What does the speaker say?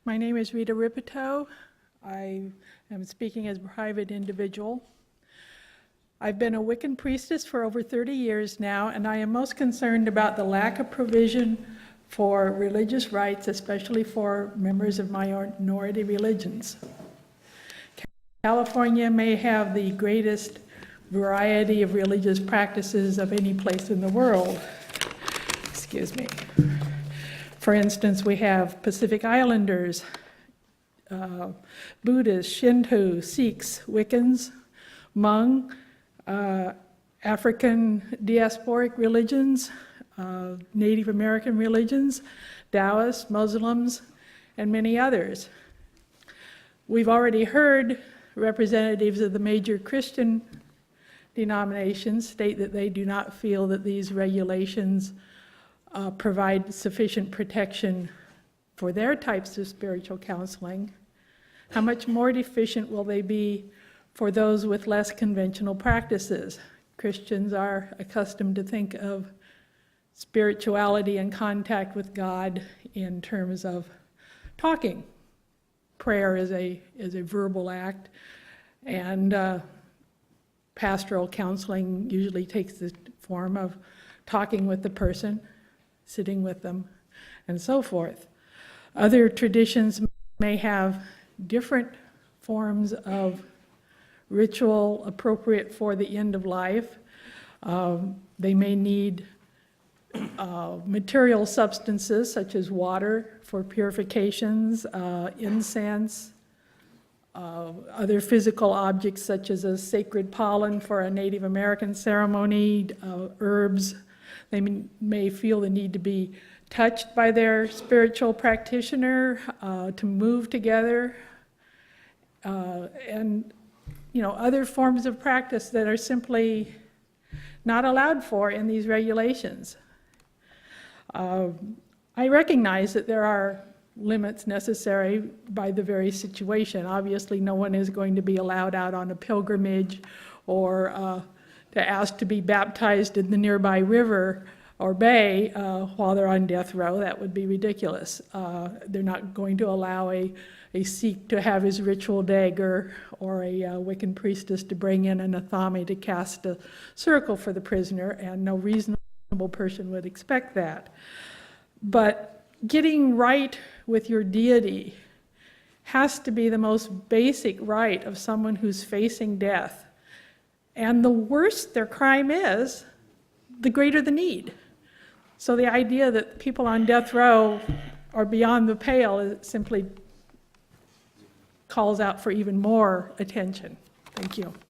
My name is Rita Rippeto. I am speaking as a private individual. I've been a Wiccan priestess for over 30 years now, and I am most concerned about the lack of provision for religious rights, especially for members of minority religions. California may have the greatest variety of religious practices of any place in the world. Excuse me. For instance, we have Pacific Islanders, Buddhists, Shinto, Sikhs, Wiccans, Hmong, African diasporic religions, Native American religions, Taoists, Muslims, and many others. We've already heard representatives of the major Christian denominations state that they do not feel that these regulations provide sufficient protection for their types of spiritual counseling. How much more deficient will they be for those with less conventional practices? Christians are accustomed to think of spirituality and contact with God in terms of talking. Prayer is a verbal act, and pastoral counseling usually takes the form of talking with the person, sitting with them, and so forth. Other traditions may have different forms of ritual appropriate for the end of life. They may need material substances such as water for purifications, incense, other physical objects such as a sacred pollen for a Native American ceremony, herbs. They may feel the need to be touched by their spiritual practitioner, to move together, and other forms of practice that are simply not allowed for in these regulations. I recognize that there are limits necessary by the very situation. Obviously, no one is going to be allowed out on a pilgrimage or to ask to be baptized in the nearby river or bay while they're on death row. That would be ridiculous. They're not going to allow a Sikh to have his ritual dagger or a Wiccan priestess to bring in an athame to cast a circle for the prisoner, and no reasonable person would expect that. But getting right with your deity has to be the most basic right of someone who's facing death. And the worse their crime is, the greater the need. So the idea that people on death row are beyond the pale is simply calls out for even more attention. Thank you.